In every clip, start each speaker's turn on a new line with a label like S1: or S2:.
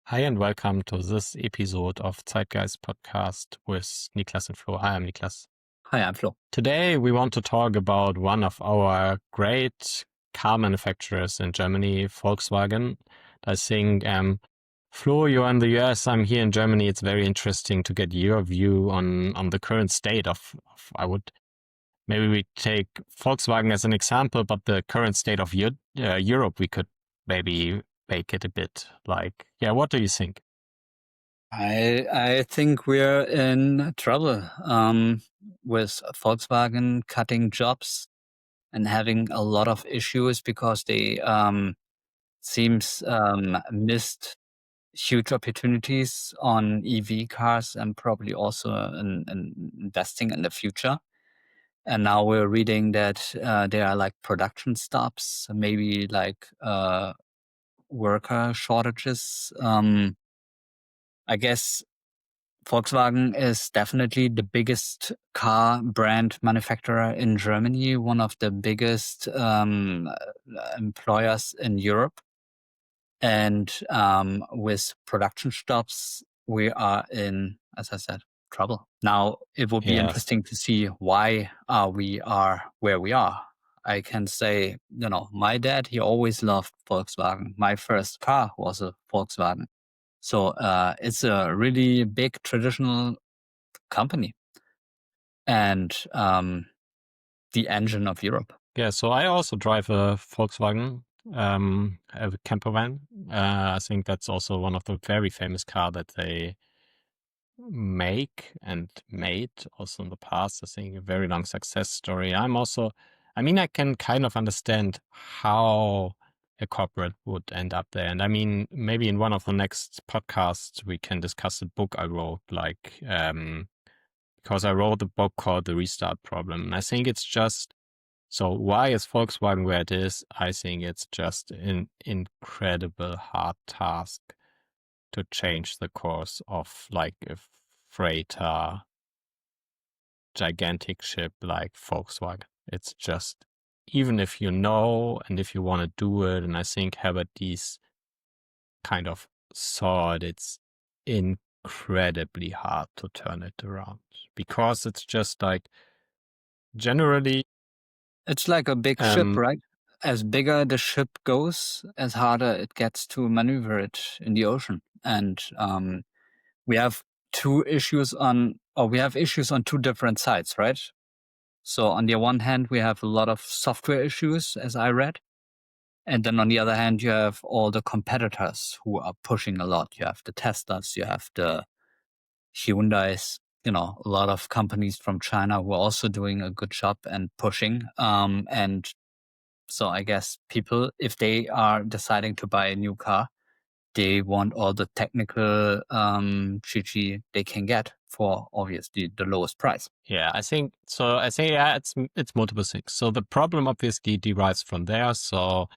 S1: Hi and welcome to this episode of Zeitgeist podcast with Niklas and Flo. Hi, I'm Niklas.
S2: Hi, I'm Flo.
S1: Today we want to talk about one of our great car manufacturers in Germany, Volkswagen. I think, Flo, you're in the US, I'm here in Germany. It's very interesting to get your view on the current state of maybe we take Volkswagen as an example, but the current state of Europe, we could maybe make it a bit what do you think?
S2: I think we're in trouble with Volkswagen cutting jobs and having a lot of issues because they seems missed huge opportunities on EV cars and probably also in investing in the future. And now we're reading that there are like production stops, maybe like worker shortages. I guess Volkswagen is definitely the biggest car brand manufacturer in Germany, one of the biggest employers in Europe. And with production stops, we are in, as I said, trouble. Now, it would be
S1: Yes.
S2: interesting to see why we are where we are. I can say, my dad, he always loved Volkswagen. My first car was a Volkswagen. So it's a really big traditional company and the engine of Europe.
S1: Yeah, so I also drive a Volkswagen, a camper van. I think that's also one of the very famous car that they make and made also in the past. I think a very long success story. I can kind of understand how a corporate would end up there. And I mean, maybe in one of the next podcasts, we can discuss a book I wrote, because I wrote a book called The Restart Problem. And I think it's just, so why is Volkswagen where it is? I think it's just an incredible hard task to change the course of like a freighter, gigantic ship like Volkswagen. It's just, even if you know and if you want to do it, and I think Herbert Diess kind of saw it, it's incredibly hard to turn it around because it's just like generally
S2: It's like a big ship, right? As bigger the ship goes, as harder it gets to maneuver it in the ocean. And we have we have issues on two different sides, right? So on the one hand, we have a lot of software issues, as I read. And then on the other hand, you have all the competitors who are pushing a lot. You have the Teslas, you have the Hyundais, a lot of companies from China who are also doing a good job and pushing. And so I guess people, if they are deciding to buy a new car, they want all the technical GG they can get for obviously the lowest price.
S1: Yeah, I think so. It's multiple things. So the problem obviously derives from there. So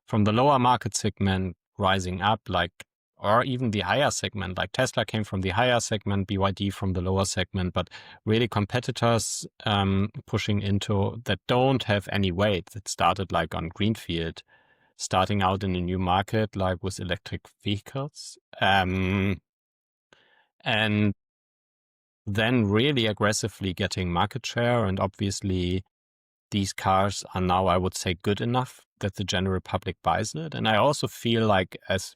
S1: from the lower market segment rising up, or even the higher segment, like Tesla came from the higher segment, BYD from the lower segment, but really competitors pushing into that don't have any weight, that started like on greenfield, starting out in a new market, like with electric vehicles, and then really aggressively getting market share. And obviously these cars are now, I would say, good enough that the general public buys it. And I also feel like as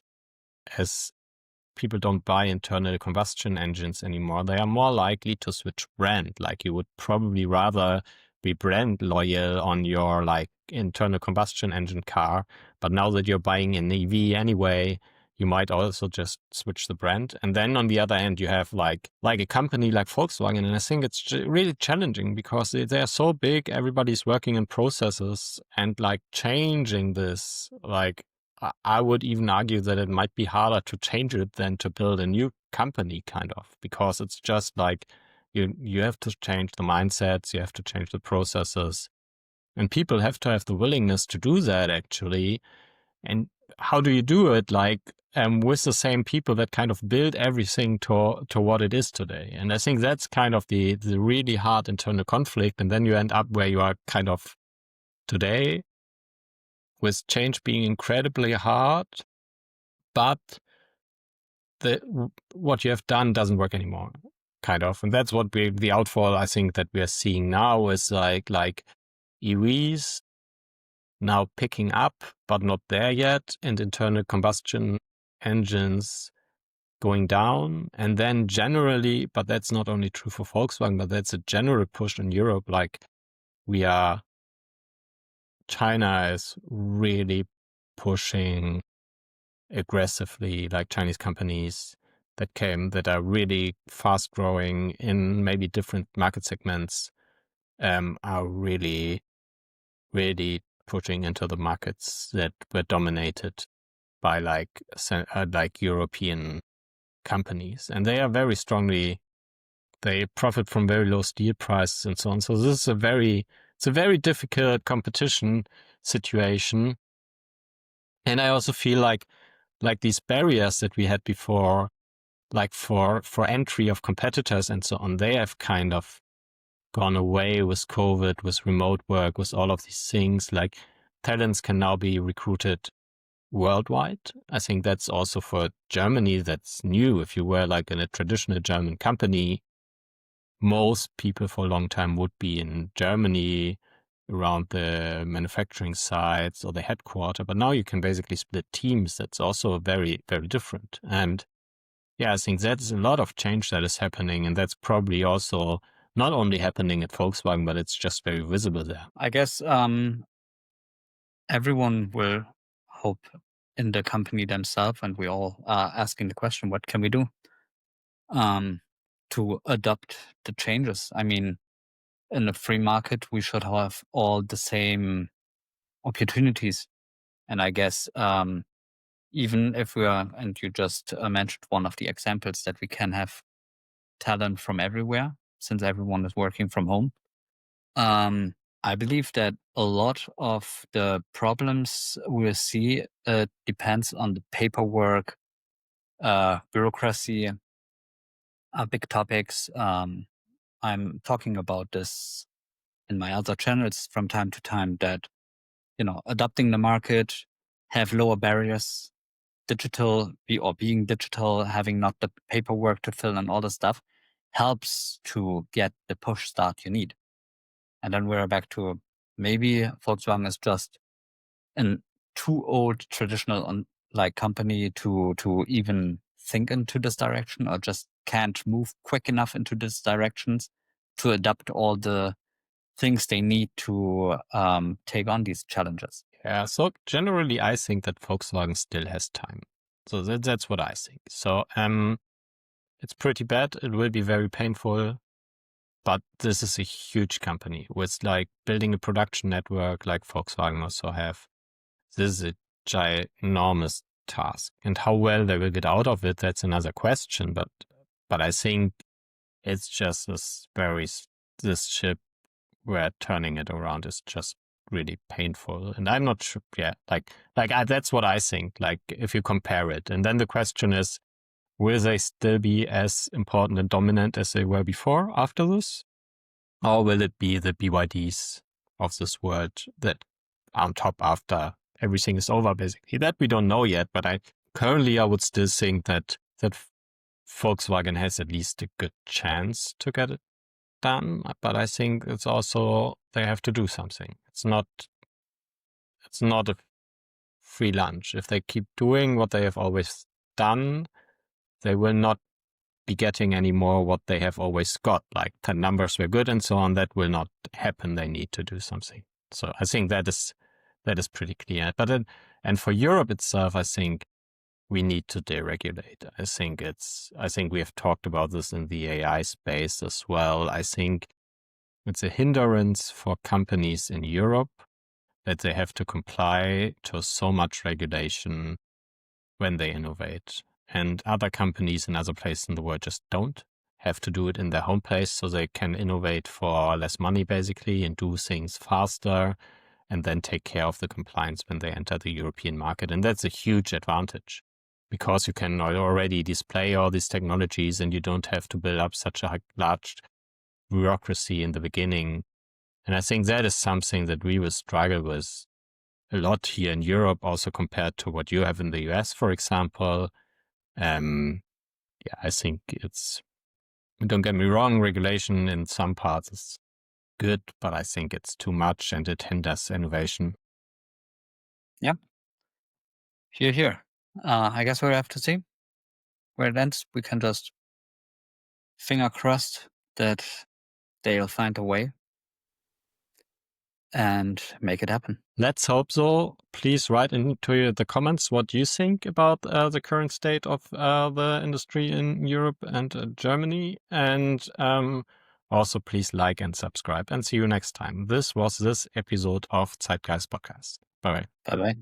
S1: people don't buy internal combustion engines anymore, they are more likely to switch brand. Like you would probably rather be brand loyal on your like internal combustion engine car. But now that you're buying an EV anyway, you might also just switch the brand. And then on the other end, you have like a company like Volkswagen. And I think it's really challenging because they are so big. Everybody's working in processes and like changing this, like I would even argue that it might be harder to change it than to build a new company, kind of, because it's just like you have to change the mindsets, you have to change the processes, and people have to have the willingness to do that actually. And how do you do it? With the same people that kind of build everything to what it is today. And I think that's kind of the really hard internal conflict. And then you end up where you are kind of today, with change being incredibly hard, but what you have done doesn't work anymore, kind of. And that's what the outfall I think that we are seeing now is like EVs now picking up, but not there yet, and internal combustion engines going down. And then generally, but that's not only true for Volkswagen, but that's a general push in Europe. Like China is really pushing aggressively, like Chinese companies that are really fast growing in maybe different market segments, are really, really pushing into the markets that were dominated by like European companies. And they are very strongly, they profit from very low steel prices and so on. So this is it's a very difficult competition situation. And I also feel like these barriers that we had before, like for entry of competitors and so on, they have kind of gone away with COVID, with remote work, with all of these things. Like talents can now be recruited worldwide. I think that's also for Germany, that's new. If you were like in a traditional German company, most people for a long time would be in Germany around the manufacturing sites or the headquarter, but now you can basically split teams. That's also very, very different. And yeah, I think that's a lot of change that is happening, and that's probably also not only happening at Volkswagen, but it's just very visible there.
S2: I guess everyone will hope in the company themselves, and we all are asking the question, what can we do to adopt the changes? I mean, in a free market, we should have all the same opportunities. And I guess even if we are, and you just mentioned one of the examples, that we can have talent from everywhere, since everyone is working from home. I believe that a lot of the problems we'll see depends on the paperwork, bureaucracy, big topics. I'm talking about this in my other channels from time to time, that, adopting the market, have lower barriers, being digital, having not the paperwork to fill and all the stuff, helps to get the push start you need. And then we're back to maybe Volkswagen is just an too old traditional company to even think into this direction, or just can't move quick enough into these directions to adapt all the things they need to take on these challenges.
S1: Yeah, so generally I think that Volkswagen still has time. So that's what I think. So it's pretty bad. It will be very painful. But this is a huge company with like building a production network like Volkswagen also have. This is a ginormous task. And how well they will get out of it, that's another question. But I think it's just this ship where turning it around is just really painful. And I'm not sure, that's what I think, like if you compare it. And then the question is, will they still be as important and dominant as they were before after this? Or will it be the BYDs of this world that are on top after everything is over, basically? That we don't know yet, but I would still think that Volkswagen has at least a good chance to get it done. But I think it's also, they have to do something. It's not a free lunch. If they keep doing what they have always done, they will not be getting any more what they have always got, like the numbers were good and so on. That will not happen. They need to do something. So I think that is pretty clear. But and for Europe itself, I think we need to deregulate. I think we have talked about this in the AI space as well. I think it's a hindrance for companies in Europe that they have to comply to so much regulation when they innovate. And other companies in other places in the world just don't have to do it in their home place, so they can innovate for less money, basically, and do things faster, and then take care of the compliance when they enter the European market. And that's a huge advantage, because you can already display all these technologies and you don't have to build up such a large bureaucracy in the beginning. And I think that is something that we will struggle with a lot here in Europe, also compared to what you have in the US, for example. yeah, I think don't get me wrong, regulation in some parts is good, but I think it's too much and it hinders innovation.
S2: Yeah. Here. I guess we'll have to see where it ends. We can just finger crossed that they'll find a way and make it happen.
S1: Let's hope so. Please write into the comments what you think about the current state of the industry in Europe and Germany. And also please like and subscribe, and see you next time. This was this episode of Zeitgeist Podcast. Bye-bye.
S2: Bye-bye.